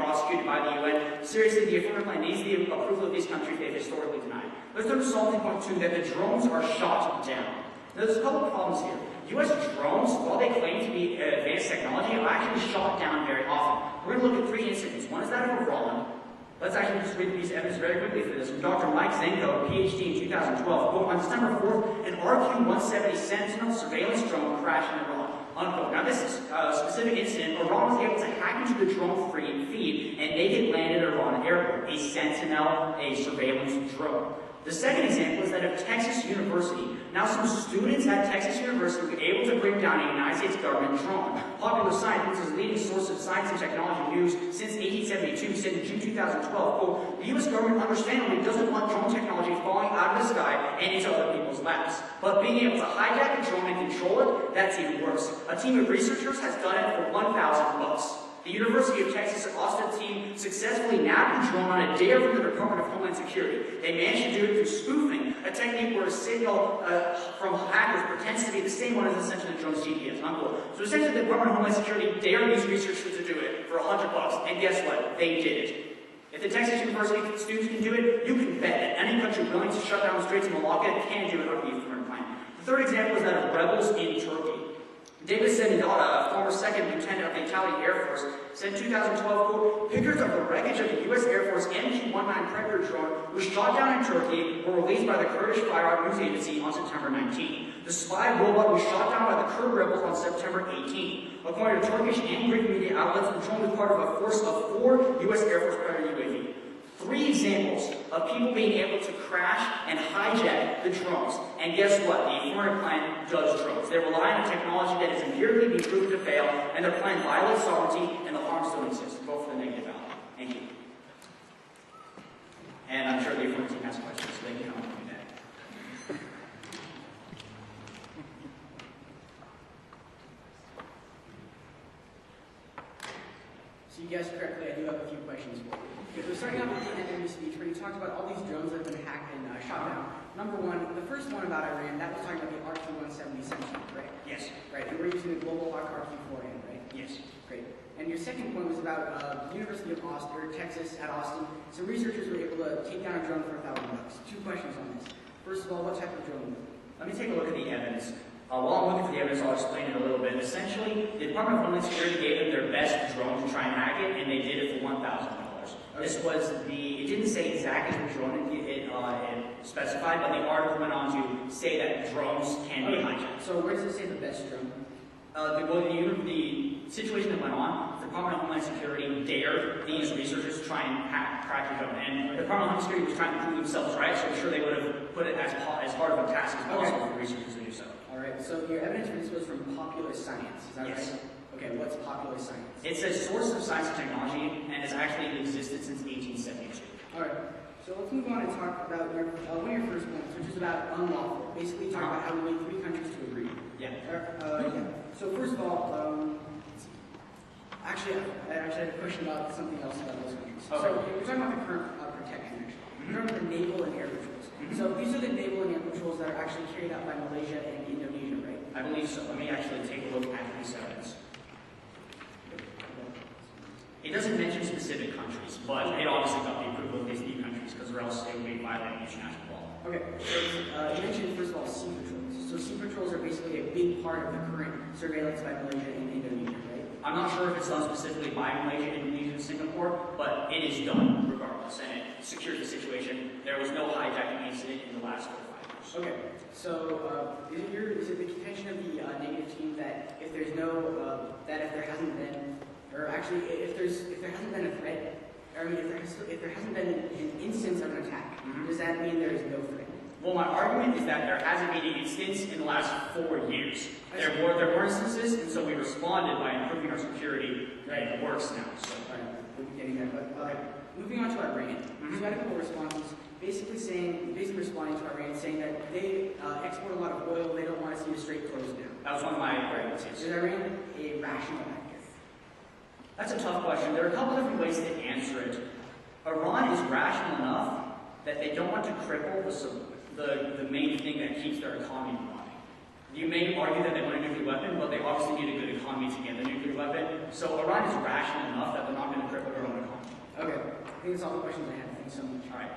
prosecuted by the UN. Seriously, the affirmative plan needs the approval of these countries they've historically denied. Let's turn to salting point 2, that the drones are shot down. Now, there's a couple of problems here. U.S. drones, while they claim to be advanced technology, are actually shot down very often. We're going to look at 3 incidents. One is that of Iran. Let's actually just read these evidence very quickly for this. From Dr. Mike Zenko, PhD in 2012, quote, on December 4th, an RQ-170 Sentinel surveillance drone crashed in Iran, unquote. Now, this is a specific incident. Iran was able to hack into the drone feed and make it land at Iran airport, a Sentinel, a surveillance drone. The second example is that of Texas University. Now, some students at Texas University were able to bring down a United States government drone. Popular Science, which is a leading source of science and technology news since 1872, said in June 2012, quote, the U.S. government understandably doesn't want drone technology falling out of the sky and into other people's laps. But being able to hijack a drone and control it, that's even worse. A team of researchers has done it for $1,000. The University of Texas Austin team successfully nabbed the drone on a dare from the Department of Homeland Security. They managed to do it through spoofing, a technique where a signal from hackers pretends to be the same one as essentially the drone's GPS, unquote. So essentially the Department of Homeland Security dared these researchers to do it for $100, and guess what? They did it. If the Texas University students can do it, you can bet that any country willing to shut down the Straits of Malacca can do it under the affirmative plan. The third example is that of rebels in Turkey. David Senidata, former second lieutenant of the Italian Air Force, said in 2012, quote, pictures of the wreckage of the U.S. Air Force MQ-19 Predator drone was shot down in Turkey were released by the Kurdish Firearm News Agency on September 19. The spy robot was shot down by the Kurd rebels on September 18. According to Turkish and Greek media outlets, the drone was part of a force of 4 U.S. Air Force Predator UAV. 3 examples of people being able to crash and hijack the drones. And guess what? The affirmative plan does drones. They rely on a technology that has empirically been proven to fail, and their plan violates sovereignty, and the harm still exists. Vote for the negative ballot. Thank you. And I'm sure the affirmative team has questions, so they can help me with that. So you guessed correctly, I do have a few questions for you. Okay, so starting out with the end of your speech, where you talked about all these drones that have been hacked and shot down. Number one, the first one about Iran, that was talking about the RQ-170 Sentinel, right? Yes. Right, and we're using the Global Hawk RQ-4N, right? Yes. Great. And your second point was about the University of Austin, or Texas at Austin. Some researchers were able to take down a drone for $1,000. 2 questions on this. First of all, what type of drone was it? Let me take a look at the evidence. While I'm looking for the evidence, I'll explain it a little bit. Essentially, the Department of Homeland Security gave them their best drone to try and hack it, and they did it for $1,000. This was it didn't say exactly which drone it specified, but the article went on to say that drones can be hijacked. So where does it say the best drone? The situation that went on, the Department of Homeland Security dared these researchers to try and crack the drone. And the Department of Homeland Security was trying to prove themselves right, so I'm sure they would have put it as hard of a task as possible for researchers to do so. All right, so your evidence for this was from Popular Science, is that yes. right? Okay, what's Popular Science? It's a source of science and technology, and has actually existed since 1872. All right, so let's move on and talk about one of your first points, which is about unlawful. Basically, talk about how we need 3 countries to agree. Yeah. Yeah. So first of all, actually, I had a question about something else about those countries. Okay. So we're talking about the current protection, actually. We're talking about the naval and air patrols. So these are the naval and air patrols that are actually carried out by Malaysia and Indonesia, right? I believe so. Let me actually take a look at these evidence. It doesn't mention specific countries, but it obviously got the approval of these new countries, because or else they would be violating international law. Okay, so you mentioned first of all sea patrols. So sea patrols are basically a big part of the current surveillance by Malaysia and Indonesia, right? I'm not sure if it's done specifically by Malaysia, Indonesia, and Singapore, but it is done regardless, and it secures the situation. There was no hijacking incident in the last 4 or 5 years. Okay, so is it the contention of the negative team that if there's no if there hasn't been, or actually if there hasn't been a threat, or I mean if there hasn't been an instance of an attack, does that mean there is no threat? Well, my argument is that there hasn't been an instance in the last 4 years. There were instances, and so we responded by improving our security, and it works now. So. All right, we'll be getting there. But moving on to Iran, we've got a couple of responses, basically responding to Iran, saying that they export a lot of oil, they don't want to see the Strait closed down. That was one of my arguments. Is Iran a rational actor? That's a tough question. There are a couple different ways to answer it. Iran is rational enough that they don't want to cripple the main thing that keeps their economy running. You may argue that they want a nuclear weapon, but they obviously need a good economy to get the nuclear weapon. So Iran is rational enough that they're not going to cripple their own economy. that's all the questions I have. Thanks so much. All right.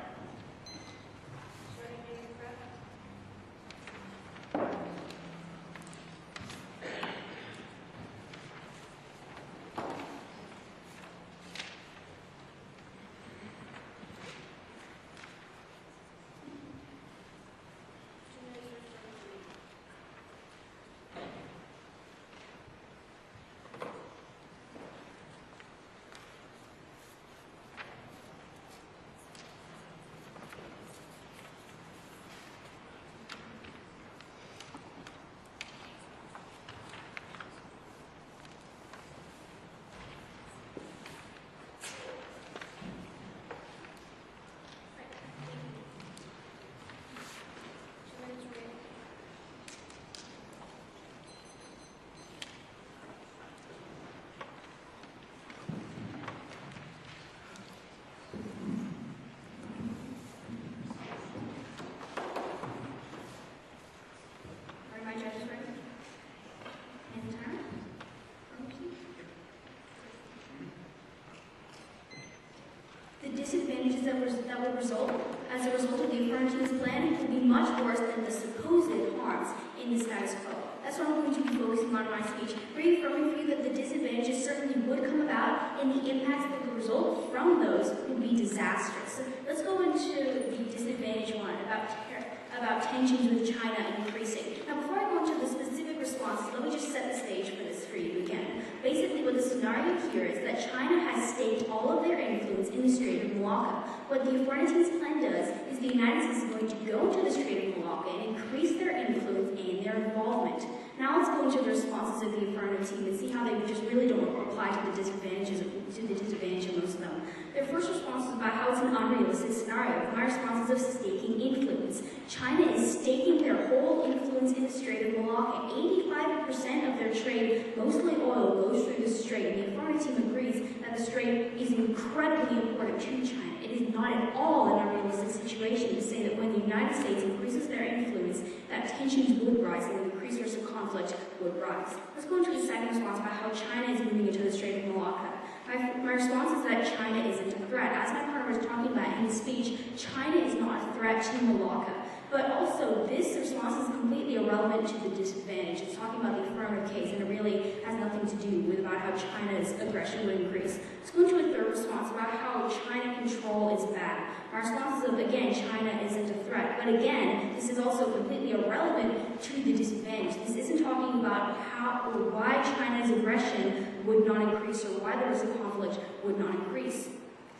The disadvantages that would result as a result of the affirmative plan will be much worse than the supposed harms in the status quo. That's what I'm going to be focusing on in my speech, reaffirming for you that the disadvantages certainly would come about and the impacts that would result from those would be disastrous. So let's go into the disadvantage one about tensions with China increasing. Now before I go into the specific responses, let me just set the stage for this for you again. Basically what the scenario here is that China has staked all of their influence in the Strait of Malacca. What the Affirmatives plan does is the United States is going to go to the Strait of Malacca and increase their influence and their involvement. Now let's go into the responses of the affirmative team and see how they just really don't apply to the disadvantage of most of them. Their first response is about how it's an unrealistic scenario. My response is of staking influence. China is staking their whole influence in the Strait of Malacca. 85% of their trade, mostly oil, goes through the strait. And the affirmative team agrees that the strait is incredibly important to China. It is not at all an unrealistic situation to say that when the United States increases their influence, that tensions would rise and the increased risk of conflict would rise. Let's go into the second response about how China is moving into the Strait of Malacca. My response is that China isn't a threat. As my partner was talking about in his speech, China is not a threat to Malacca. But also, this response is completely irrelevant to the disadvantage. It's talking about the affirmative case, and it really has nothing to do with about how China's aggression would increase. Let's go into a third response about how China control is bad. My response is, again, China isn't a threat. But again, this is also completely irrelevant to the disadvantage. This isn't talking about how or why China's aggression would not increase or why the risk of conflict would not increase.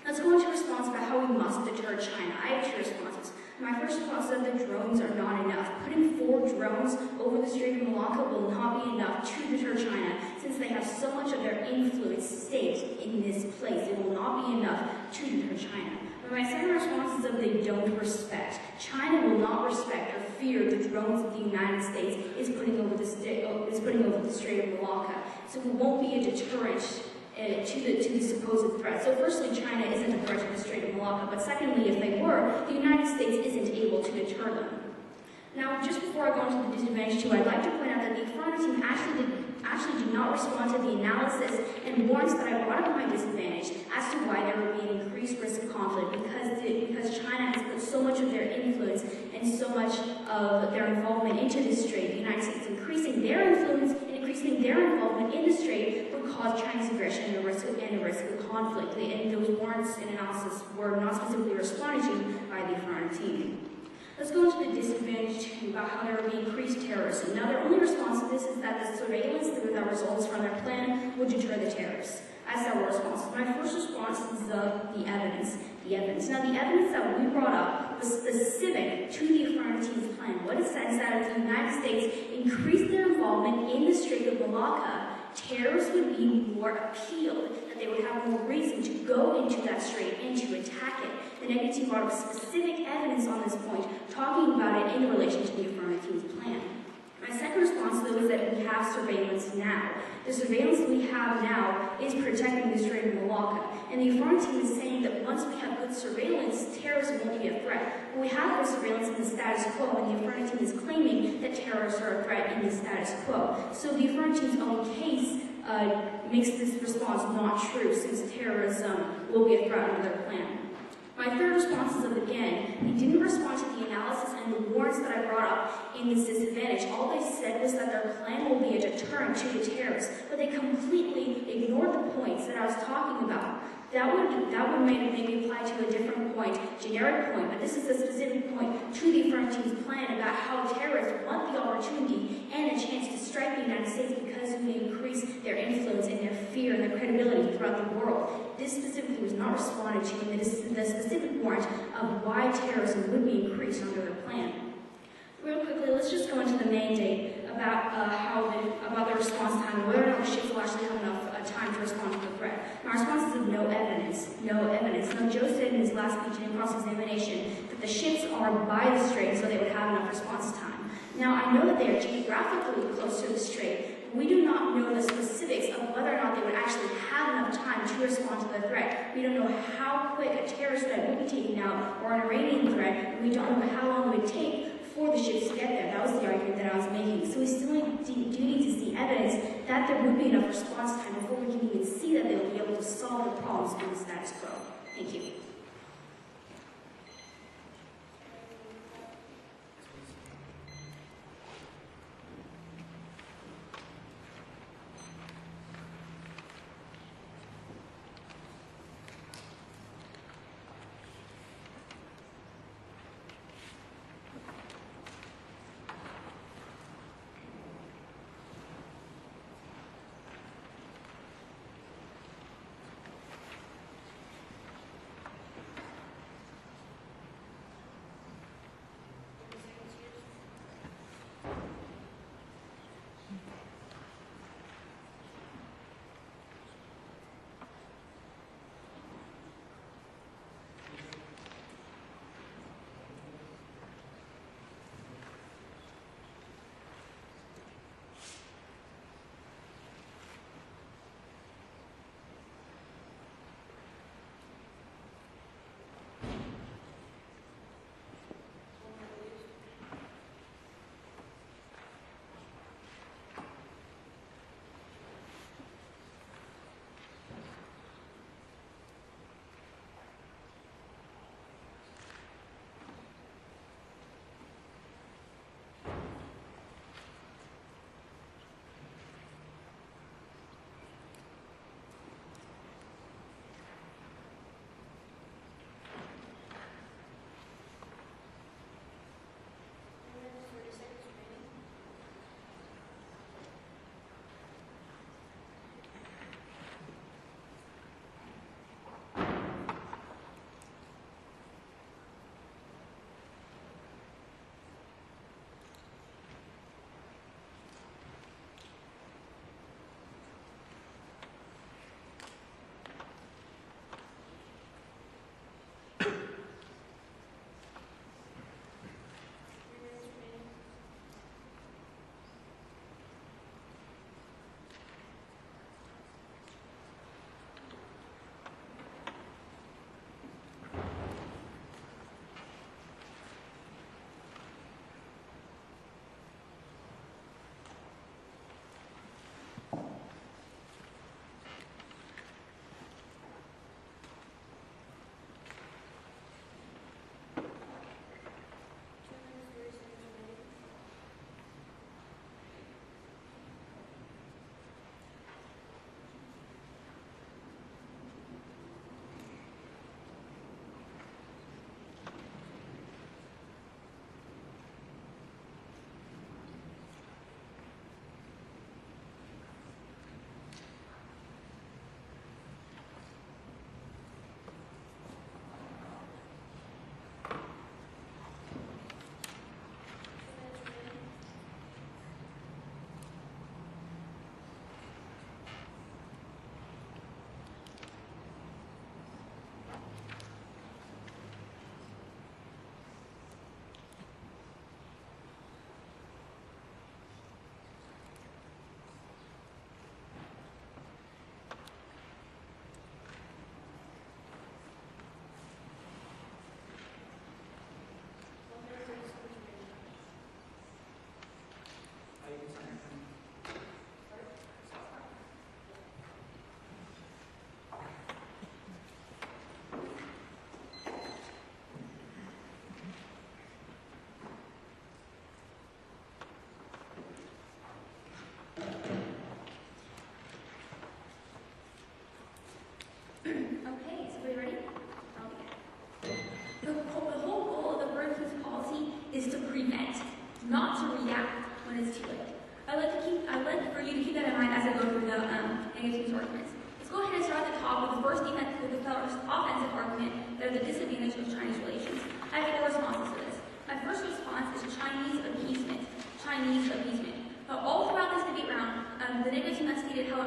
Let's go into a response about how we must deter China. I have two responses. My first response is that the drones are not enough. Putting 4 drones over the Strait of Malacca will not be enough to deter China, since they have so much of their influence staked in this place. It will not be enough to deter China. But my second response is that they don't respect. China will not respect or fear the drones that the United States is putting over the Strait of Malacca. So it won't be a deterrent to the supposed threat. So firstly, China isn't a threat to the Strait of Malacca, but secondly, if they were, the United States isn't able to deter them. Now, just before I go into the disadvantage two, I'd like to point out that the affirmative team actually did not respond to the analysis and warrants that I brought up in my disadvantage as to why there would be an increased risk of conflict because China has put so much of their influence and so much of their involvement into this strait. The United States increasing their influence and increasing their involvement in the strait would cause China's aggression and a risk of conflict. And those warrants and analysis were not specifically responded to by the affirmative team. Let's go into the disadvantage two about how there will be increased terrorism. Now, their only response to this is that the surveillance that results from their plan would deter the terrorists. As several responses. My first response is the evidence. Now, the evidence that we brought up was specific to the affirmative team's plan. What it said is that if the United States increased their involvement in the Strait of Malacca, terrorists would be more appealed, that they would have more reason to go into that strait and to attack it. The negative team brought up specific evidence on this point, talking about it in relation to the affirmative team's plan. My second response, though, is that we have surveillance now. The surveillance we have now is protecting the Strait of Malacca. And the affirmative team is saying that once we have good surveillance, terrorism won't be a threat. But we have good surveillance in the status quo, and the affirmative team is claiming that terrorists are a threat in the status quo. So the affirmative team's own case makes this response not true, since terrorism will be a threat under their plan. My third response is that, again, he didn't respond to the analysis and the warrants that I brought up in this disadvantage. All they said was that their plan will be a deterrent to the terrorists, but they completely ignored the points that I was talking about. That would maybe apply to a different point, generic point, but this is a specific point to the affirmative team's plan about how terrorists want the opportunity and the chance to strike the United States because it would increase their influence and their fear and their credibility throughout the world. This specifically was not responded to in the specific warrant of why terrorism would be increased under their plan. Real quickly, let's just go into the mandate about about the response time, whether or not the ships will actually have enough time to respond to the threat. My response is no evidence. No evidence. Now, Joe said in his last speech in cross-examination that the ships are by the strait, so they would have enough response time. Now, I know that they are geographically close to the strait, but we do not know the specifics of whether or not they would actually have enough time to respond to the threat. We don't know how quick a terrorist threat would be taken out or an Iranian threat, and we don't know how long it would take for the ships to get there. That was the argument that I was making. So we still do need to see evidence that there would be enough response time before we can even see that they will be able to solve the problems in the status quo. Thank you.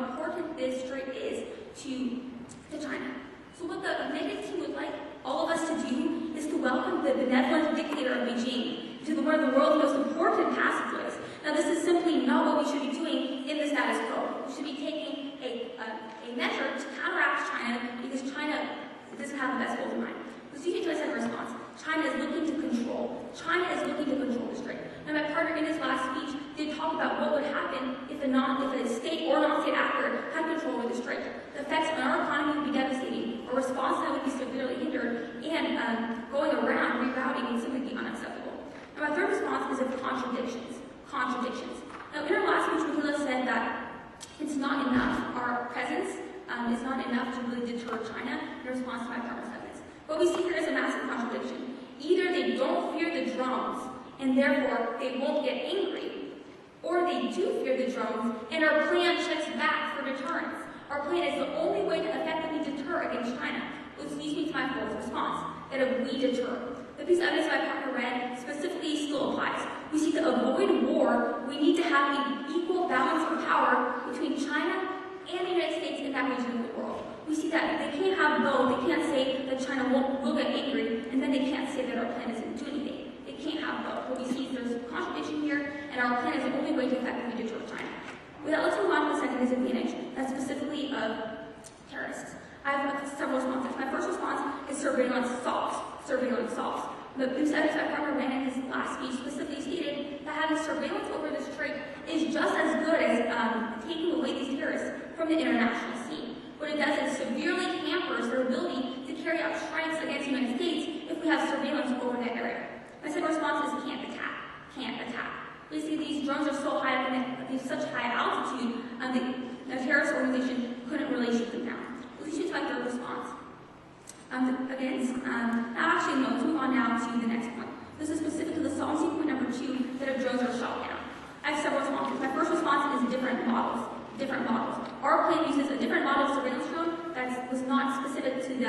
important this strait is to China. So what the negative team would like all of us to do is to welcome the benevolent dictator of Beijing to one of the world's most important passageways. Now, this is simply not what we should be doing in the status quo. We should be taking a measure to counteract China because China doesn't have the best goals in mind. The CJ said in response, China is looking to control. China is looking to control the strait. Now, my partner in his last speech did talk about what would happen if a state or non-state actor had control over the strait. The effects on our economy would be devastating. A response that would be severely hindered, and going around rerouting would simply be unacceptable. Now, my third response is of contradictions. Now, in our last speech, Michaela said that it's not enough. Our presence is not enough to really deter China in response to my partner's evidence. What we see here is a massive contradiction. Either they don't fear the drones, and therefore they won't get angry, or they do fear the drones, and our plan checks back for deterrence. Our plan is the only way to effectively deter against China, which leads me to my fourth response, that if we deter. The piece of evidence my partner read specifically still applies. We see to avoid war, we need to have an equal balance of power between China and the United States in that region of the world. We see that they can't have both. They can't say that China will get angry, and then they can't say that our plan isn't doing anything. They can't have both. What we see is there's a contradiction here, and our plan is the only way to effectively deter China. With that, let's move on to the second disadvantage, that's specifically of terrorists. I have several responses. My first response is surveillance assaults. The news editor my partner ran in his last speech specifically stated that having surveillance over this strait is just as good as taking away these terrorists from the international scene. What it does is severely hampers their ability to carry out strikes against the United States if we have surveillance over that area. My second response is can't attack. We see these drones are so high up at such high altitude, the terrorist organization couldn't really shoot them down. Which leads to my third response. Let's move on now to the next point. This is specific to the solvency point number 2, that if drones are shot down. I have several responses. My first response is different models. Our plan uses a different model of surveillance drone that was not specific to the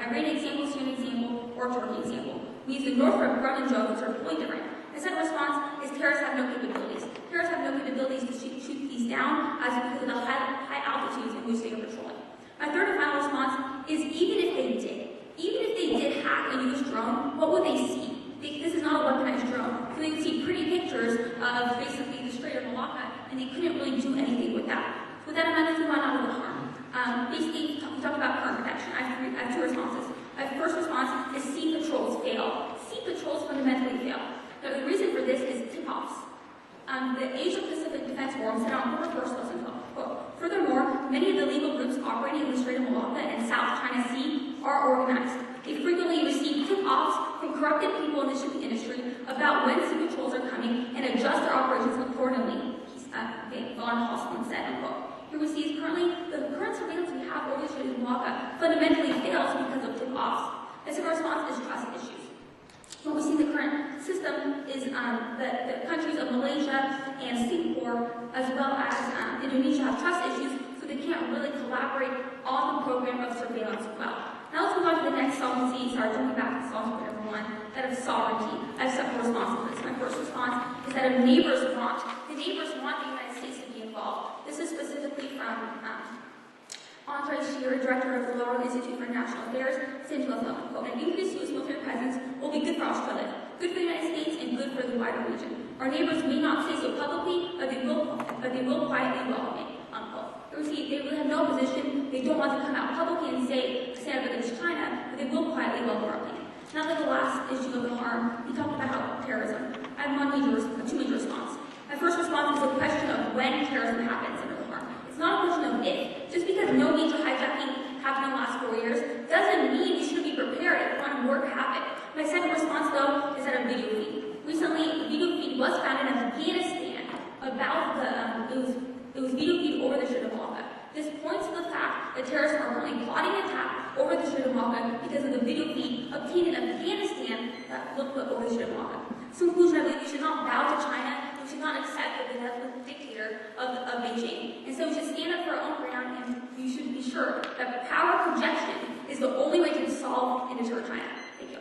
Iranian example, Syrian example, or Turkey example. We use the Northrop Grumman drones, which are fully different. The second response is terrorists have no capabilities. Terrorists have no capabilities to shoot these down because of the high altitudes in which they are patrolling. My third and final response is even if they did hack a U.S. drone, what would they see? This is not a weaponized drone, so they would see pretty pictures of basically the Strait of Malacca, and they couldn't really do anything with that. So with that in mind, let's move on out of the harm. Basically, we talked about harm reduction. I have two responses. My first response is sea patrols fail. Sea patrols fundamentally fail. Now, the reason for this is tip-offs. The Asia-Pacific Defense Forum said on October 1st, 2012, furthermore, many of the legal groups operating in the Strait of Malacca and South China Sea are organized. They frequently receive tip-offs from corrupted people in the shipping industry about when sea patrols are coming and adjust their operations accordingly, Von Hoffman said, unquote. Here we see is the current surveillance we have over the Strait of Malacca fundamentally fails because of tip-offs. The second response is trust issues. What we see in the current system is the countries of Malaysia and Singapore, as well as Indonesia, have trust issues, so they can't really collaborate on the program of surveillance well. Now let's move on to the next solvency. Jumping back to solvency point number 1, that of sovereignty. I have several responses to this. My first response is that if neighbors want, the United States to be involved. This is specifically from Andre Scheer, director of the Laurel Institute for International Affairs, said to us, quote, an increased U.S. military presence will be good for Australia, good for the United States, and good for the wider region. Our neighbors may not say so publicly, but they will quietly welcome it, unquote. You see, they really have no position. They don't want to come out publicly and stand up against China, but they will quietly welcome our plan. Now that the last issue of the harm, we talked about terrorism. I have two major responses. My first response is a question of when terrorism happens under the harm. It's not a question of if. Just because no major hijacking happened in the last 4 years doesn't mean we should be prepared if one were to happen. My second response, though, is that a video feed. Recently, a video feed was found in Afghanistan about it was video feed over the Strait of Malacca. This points to the fact that terrorists are currently plotting an attack over the Strait of Malacca because of the video feed obtained in Afghanistan that looked over the Strait of Malacca. So in conclusion, I believe we should not bow to China. We should not accept the benevolent dictator of Beijing. And so we should stand up for our own ground, and we should be sure that power projection is the only way to solve and deter China. Thank you.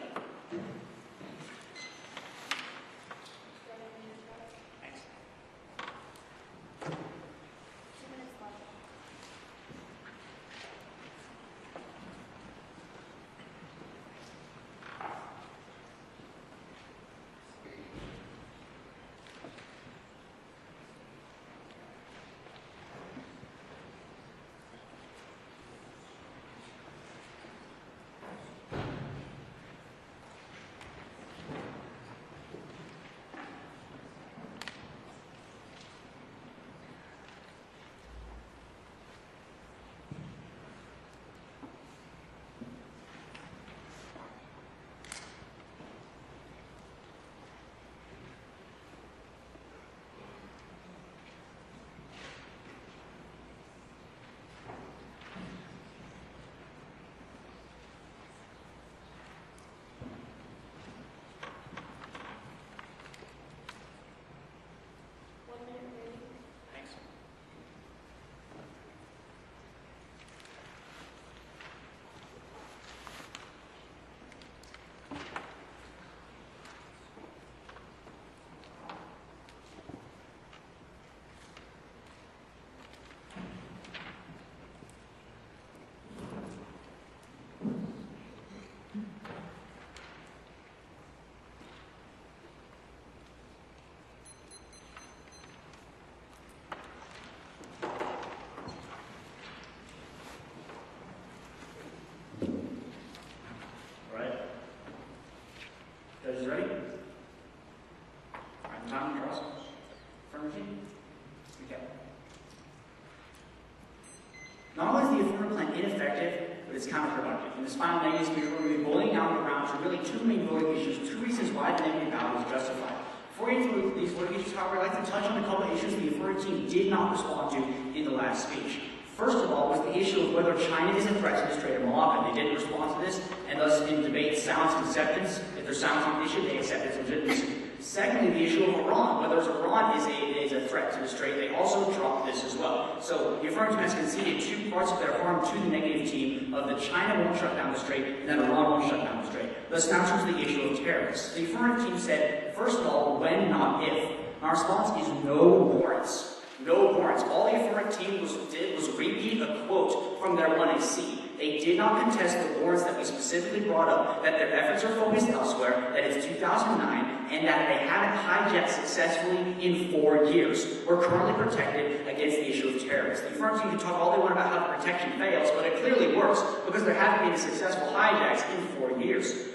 it's counterproductive. In this final negative speech, we're going to be boiling down the ground to really two main voting issues, two reasons why the negative ballot is justified. Before we get into these voting issues, however, I'd like to touch on a couple of issues the affirmative team did not respond to in the last speech. First of all was the issue of whether China is a threat to the Strait of Malacca. They didn't respond to this, and thus in debate sounds acceptance. If there's sounds on the issue, they accept its legitimacy. Secondly, the issue of Iran, whether Iran is a threat to the Strait, they also dropped this as well. So the affirmative has conceded two parts of their harm to the negative team of that China won't shut down the Strait and that Iran won't shut down the Strait. Thus now turns to the issue of terrorists. The affirmative team said, first of all, when, not if. Our response is no warrants. No warrants. All the affirmative team did was repeat a quote from their 1AC. They did not contest the warrants that we specifically brought up, that their efforts are focused elsewhere, that it's 2009, and that they haven't hijacked successfully in 4 years. We're currently protected against the issue of terrorists. The affirmative team can talk all they want about how the protection fails, but it clearly works because there haven't been successful hijacks in 4 years.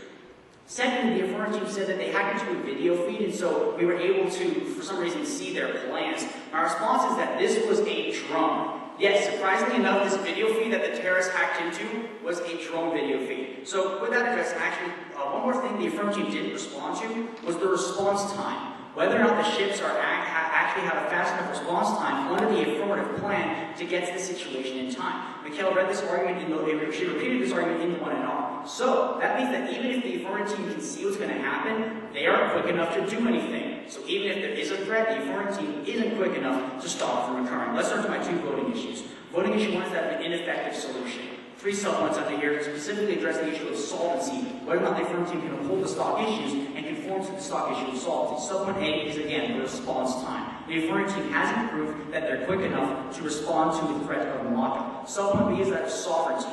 Secondly, the affirmative team said that they hacked into a video feed, and so we were able to, for some reason, see their plans. My response is that this was a drone. Yes, surprisingly enough, this video feed that the terrorists hacked into was a drone video feed. So with that address, actually, one more thing the affirmative team didn't respond to was the response time. Whether or not the ships actually have a fast enough response time under the affirmative plan to get to the situation in time. Michaela read this argument she repeated this argument in the 1NR. So that means that even if the affirmative team can see what's going to happen, they aren't quick enough to do anything. So even if there is a threat, the affirmative team isn't quick enough to stop it from occurring. Let's turn to my two voting issues. Voting issue one is that of an ineffective solution. 3 supplements under here to specifically address the issue of solvency, whether or not the affirmative team can uphold the stock issues and conform to the stock issue of solvency. Supplement A is, again, the response time. The affirmative team hasn't proved that they're quick enough to respond to the threat of Malacca. Supplement B is that of sovereignty.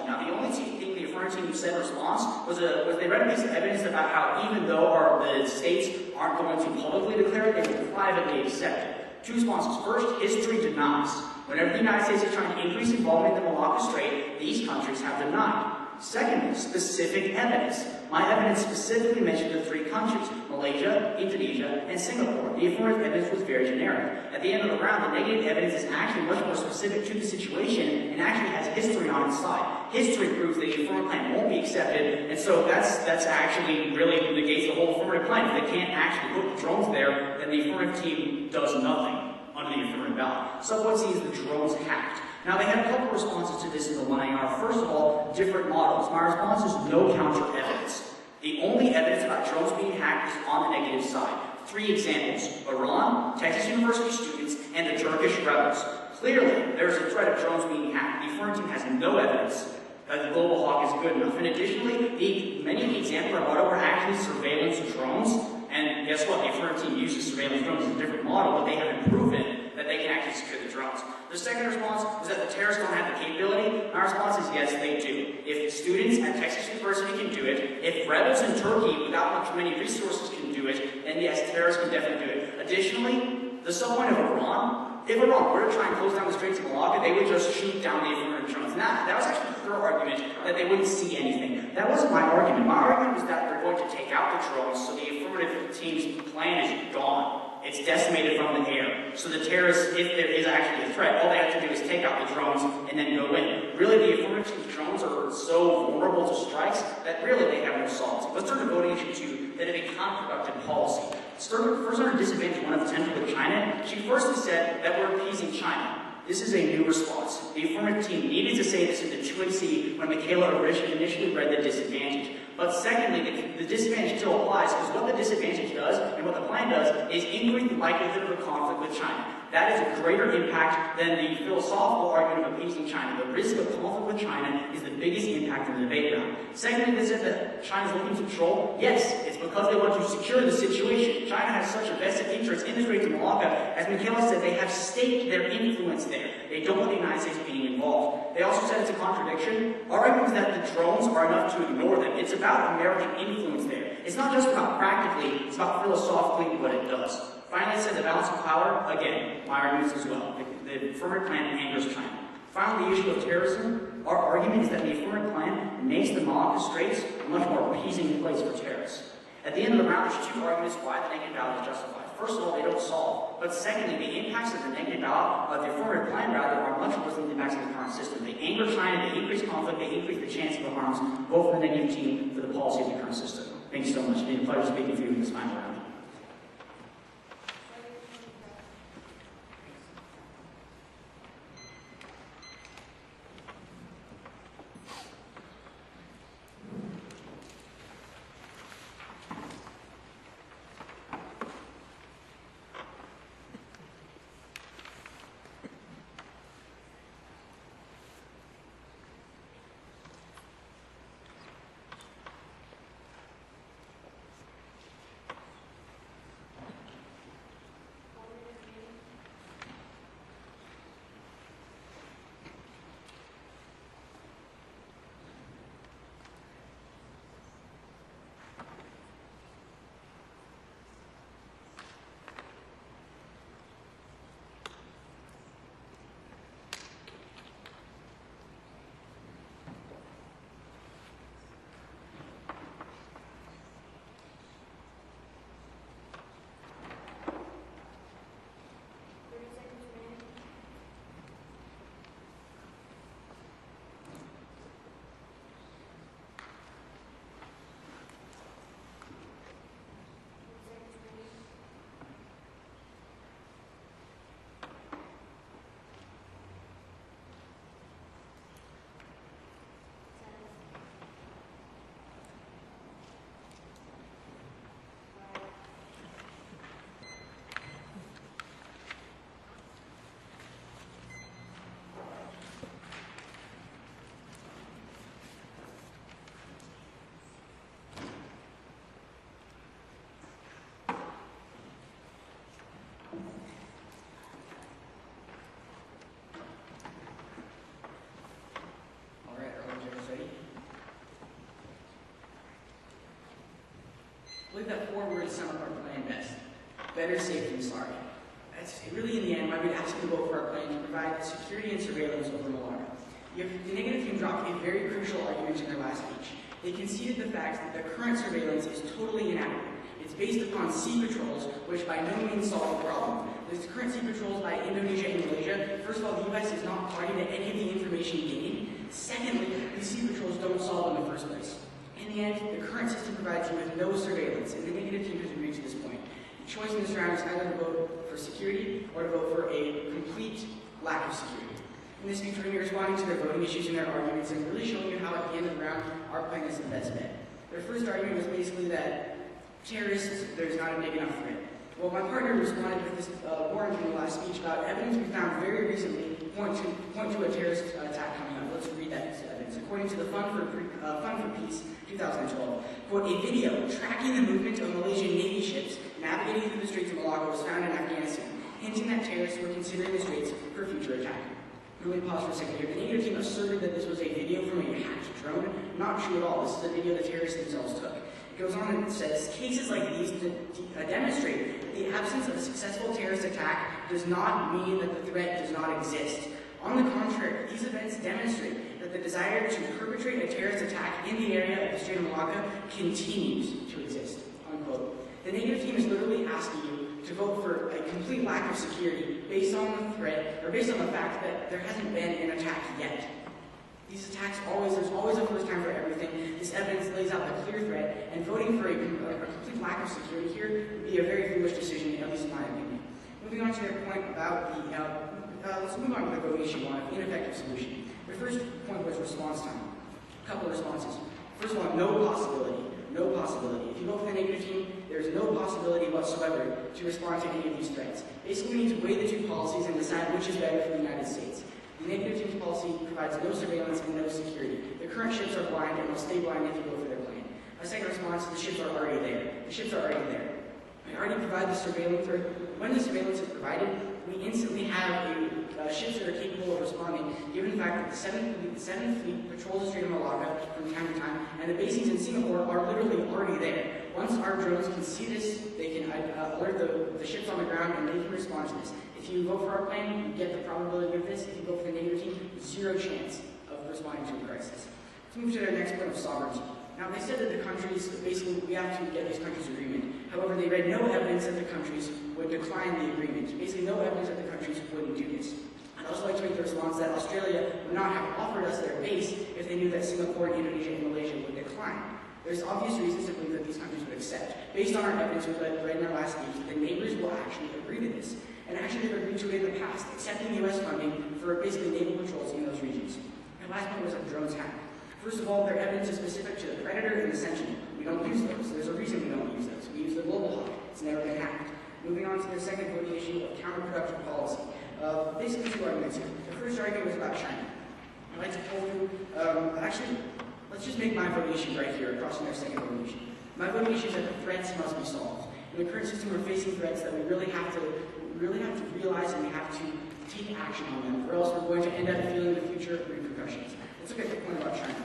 Now, the only thing the affirmative team said in response was they read a piece of evidence about how even though the states aren't going to publicly declare it, they will privately accept it. 2 responses. First, history denies. Whenever the United States is trying to increase involvement in the Malacca Strait, these countries have denied. Secondly, specific evidence. My evidence specifically mentioned the 3 countries, Malaysia, Indonesia, and Singapore. The affirmative evidence was very generic. At the end of the round, the negative evidence is actually much more specific to the situation and actually has history on its side. History proves that the affirmative plan won't be accepted, and so that's actually really negates the whole affirmative plan. If they can't actually put the drones there, then the affirmative team does nothing under the affirmative ballot. Subpoint C is the drones hacked. Now, they had a couple of responses to this in the 1AR. First of all, different models. My response is no counter evidence. The only evidence about drones being hacked is on the negative side. 3 examples: Iran, Texas University students, and the Turkish rebels. Clearly, there's a threat of drones being hacked. The affirmative team has no evidence that the global hawk is good enough. And additionally, many of the examples I brought up were actually surveillance drones. And guess what? The affirmative team uses surveillance drones as a different model, but they haven't proven that they can actually secure the drones. The second response was that the terrorists don't have the capability. My response is yes, they do. If students at Texas University can do it, if rebels in Turkey without many resources can do it, then yes, terrorists can definitely do it. Additionally, the subpoint of Iran, if Iran were to try and close down the Straits of Malacca, they would just shoot down the affirmative drones. And that was actually her argument, that they wouldn't see anything. That wasn't my argument. My argument was that they're going to take out the drones, so the affirmative team's plan is gone. It's decimated from the air. So the terrorists, if there is actually a threat, all they have to do is take out the drones and then go in. Really, the affirmative team's drones are so vulnerable to strikes that really they have no solvency. Let's turn to voting issue 2, that of a counterproductive policy. First, under disadvantage 1 of potential with China, she firstly said that we're appeasing China. This is a new response. The affirmative team needed to say this in the 2AC when Michaela initially read the disadvantage. But secondly, the disadvantage still applies because what the disadvantage does and what the plan does is increase the likelihood of a conflict with China. That is a greater impact than the philosophical argument of appeasing China. The risk of conflict with China is the biggest impact in the debate round. Secondly, they said that China's looking to control. Yes, it's because they want to secure the situation. China has such a vested interest in the Strait of Malacca. As Michaela said, they have staked their influence there. They don't want the United States being involved. They also said it's a contradiction. Our argument is that the drones are enough to ignore them. It's about American influence there. It's not just about practically, it's about philosophically what it does. Finally, it said the balance of power. Again, my arguments as well. The affirmative plan angers China. Finally, the issue of terrorism. Our argument is that the affirmative plan makes the Malacca Straits a much more appeasing place for terrorists. At the end of the round, there's 2 arguments why the negative ballot is justified. First of all, they don't solve. But secondly, the impacts of the negative of the affirmative plan, rather, are much worse than the impacts of the current system. They anger China, they increase conflict, they increase the chance of harms. Vote for the negative team for the policy of the current system. Thank you so much. It's been a pleasure speaking to you in this final round. I believe that 4 words sum up our plan best. Better safe than sorry. That's really, in the end, why we'd ask you to vote for our plan to provide security and surveillance over Malaga. The negative team dropped a very crucial argument in their last speech. They conceded the fact that the current surveillance is totally inadequate. It's based upon sea patrols, which by no means solve the problem. There's current sea patrols by Indonesia and Malaysia. First of all, the U.S. is not party to any of the information gained. Secondly, these sea patrols don't solve in the first place. In the end, the current system provides you with no surveillance, and the negative team has agreed to this point. The choice in this round is either to vote for security or to vote for a complete lack of security. In this speech, we're going to be responding to their voting issues and their arguments and really showing you how at the end of the round, our plan is the best bet. Their first argument was basically that terrorists, there's not a big enough threat. Well, my partner responded with this warning in the last speech about evidence we found very recently point to a terrorist attack coming up. Let's read that evidence. According to the Fund for Peace 2012, quote, a video tracking the movement of Malaysian Navy ships navigating through the Straits of Malacca was found in Afghanistan, hinting that terrorists were considering the Straits for future attack. Let me pause for a second here. The negative team asserted that this was a video from a hacked drone. Not true at all. This is a video the terrorists themselves took. It goes on and says, cases like these demonstrate that the absence of a successful terrorist attack does not mean that the threat does not exist. On the contrary, these events demonstrate that the desire to perpetrate a terrorist attack in the area of the Strait of Malacca continues to exist, unquote. The negative team is literally asking you to vote for a complete lack of security based on the threat, or based on the fact that there hasn't been an attack yet. These attacks there's always a first time for everything. This evidence lays out the clear threat, and voting for a complete lack of security here would be a very foolish decision, at least in my opinion. Moving on to their point about let's move on to the voting issue on an ineffective solution. The first point was response time. A couple of responses. First of all, no possibility. No possibility. If you vote for the negative team, there's no possibility whatsoever to respond to any of these threats. Basically, we need to weigh the two policies and decide which is better for the United States. The negative team's policy provides no surveillance and no security. The current ships are blind and will stay blind if you vote for their plan. A second response, the ships are already there. The ships are already there. We already provide the surveillance, or when the surveillance is provided, we instantly have ships that are capable of responding, given the fact that the 7th Fleet patrols the Strait of Malacca from time to time, and the basins in Singapore are literally already there. Once our drones can see this, they can alert the ships on the ground, and they can respond to this. If you vote for our plan, you get the probability of this. If you vote for the negative team, 0 chance of responding to a crisis. Let's move to our next point of sovereignty. Now, they said that the countries, basically, we have to get these countries' agreement. However, they read no evidence that the countries would decline the agreement. Basically, no evidence that the countries wouldn't do this. I'd also like to make the response that Australia would not have offered us their base if they knew that Singapore, Indonesia, and Malaysia would decline. There's obvious reasons to believe that these countries would accept. Based on our evidence we read in our last speech, the neighbors will actually agree to this. And actually, they've agreed to it in the past, accepting U.S. funding for basically naval patrols in those regions. And last point was on drones hack. First of all, their evidence is specific to the Predator and the Sentinel. We don't use those. There's a reason we don't use those. We use the Global Hawk. It's never been hacked. Moving on to their second voting issue of counterproductive policy. Basically, two arguments here. The first argument was about China. I'd like to pull through, actually, let's just make my voting issue right here, across from their second voting issue. My voting issue is that the threats must be solved. In the current system, we're facing threats that we really have to realize, and we have to take action on them, or else we're going to end up feeling the future repercussions. Let's look at the point about China.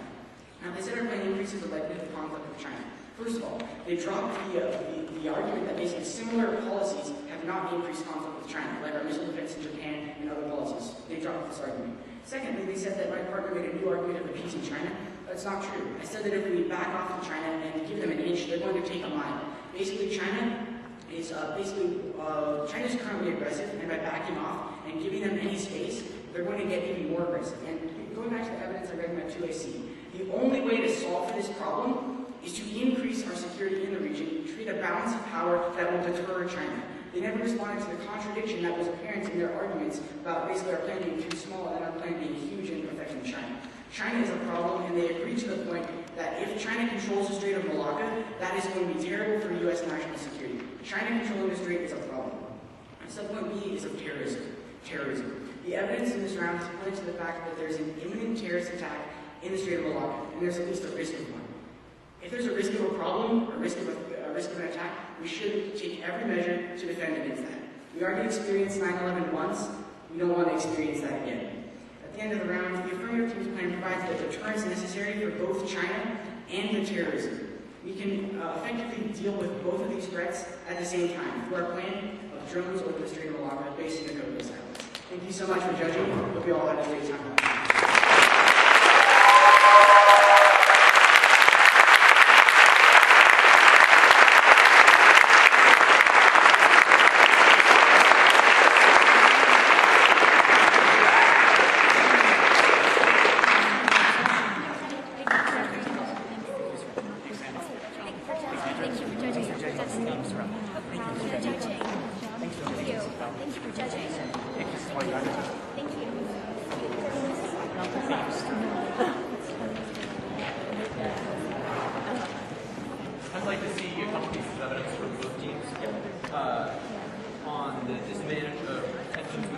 Now, they said our plan increases the likelihood of conflict with China. First of all, they dropped the argument that basically similar policies have not increased conflict with China, like our missile defense in Japan and other policies. They dropped this argument. Secondly, they said that my partner made a new argument of appeasing China. That's not true. I said that if we back off from China and give them an inch, they're going to take a mile. Basically, China is China's currently aggressive, and by backing off and giving them any space, they're going to get even more aggressive. And going back to the evidence I read in my 2AC, the only way to solve for this problem is to increase our security in the region, create a balance of power that will deter China. They never responded to the contradiction that was apparent in their arguments about basically our plan being too small and our plan being huge and affecting China. China is a problem, and they agreed to the point that if China controls the Strait of Malacca, that is going to be terrible for U.S. national security. China controlling the strait is a problem. Subpoint B is of terrorism. The evidence in this round is pointing to the fact that there's an imminent terrorist attack in the Strait of Malacca, and there's at least a risk of one. If there's a risk of a problem, a risk of an attack, we should take every measure to defend against that. We already experienced 9/11 once. We don't want to experience that again. At the end of the round, the affirmative team's plan provides the deterrence necessary for both China and the terrorism. We can effectively deal with both of these threats at the same time through our plan of drones over the Strait of Malacca based in the Code of Silence. Thank you so much for judging. Hope you all had a great time. I'd like to see a couple pieces of evidence from both teams on the disadvantage of attention to